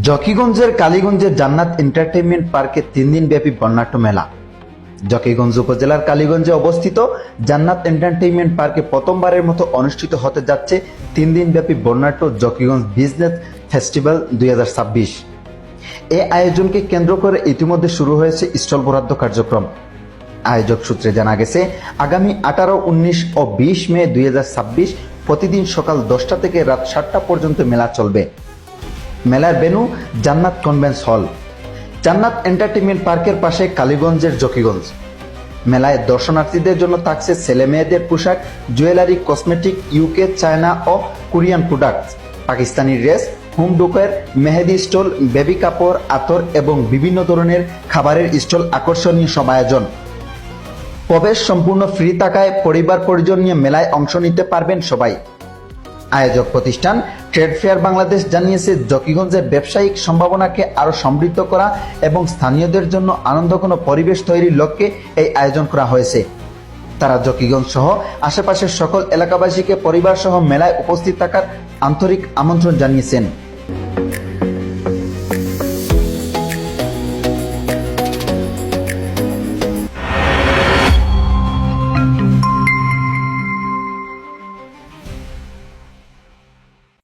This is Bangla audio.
জকিগঞ্জের কালীগঞ্জের জান্নাত এন্টারটেইনমেন্ট পার্কে 3 দিন ব্যাপী বর্ণাঢ্য মেলা। জকিগঞ্জ উপজেলার কালীগঞ্জে অবস্থিত জান্নাত এন্টারটেইনমেন্ট পার্কে প্রথমবারের মতো অনুষ্ঠিত হতে যাচ্ছে 3 দিন ব্যাপী বর্ণাঢ্য জকিগঞ্জ বিজনেস ফেস্টিভ্যাল 2026। এই আয়োজনকে কেন্দ্র করে ইতিমধ্যে শুরু হয়েছে স্টল বরাদ্দ কার্যক্রম। আয়োজক সূত্রে জানা গেছে, আগামী 18, 19 ও 20 মে 2026 প্রতিদিন সকাল 10টা থেকে রাত 7টা পর্যন্ত মেলা চলবে। মেলার ভেন্যু জান্নাত কনভেন্স হল। জান্নাত এন্টারটেইনমেন্ট পার্কের পাশে কালীগঞ্জের জকিগঞ্জ। মেলায় দর্শনার্থীদের জন্য থাকছে ছেলে মেয়েদের পোশাক, জুয়েলারি, কসমেটিক, ইউকে, চায়না ও Korean product, Pakistani dress, home decor, মেহেদি স্টল, বেবি কাপড়, আতর এবং বিভিন্ন ধরনের খাবারের স্টল, আকর্ষণীয় সব আয়োজন। প্রবেশ সম্পূর্ণ ফ্রি থাকায় পরিবার পরিজন নিয়ে মেলায় অংশ নিতে পারবেন সবাই। আয়োজক প্রতিষ্ঠান ট্রেড ফেয়ার বাংলাদেশ জানিয়েছে, জকিগঞ্জের ব্যবসায়িক সম্ভাবনাকে আরো সমৃদ্ধ করা এবং স্থানীয়দের জন্য আনন্দঘন পরিবেশ তৈরির লক্ষ্যে এই আয়োজন করা হয়েছে। তারা জকিগঞ্জ সহ আশেপাশের সকল এলাকাবাসীকে পরিবার সহ মেলায় উপস্থিত থাকার আন্তরিক আমন্ত্রণ জানিয়েছেন।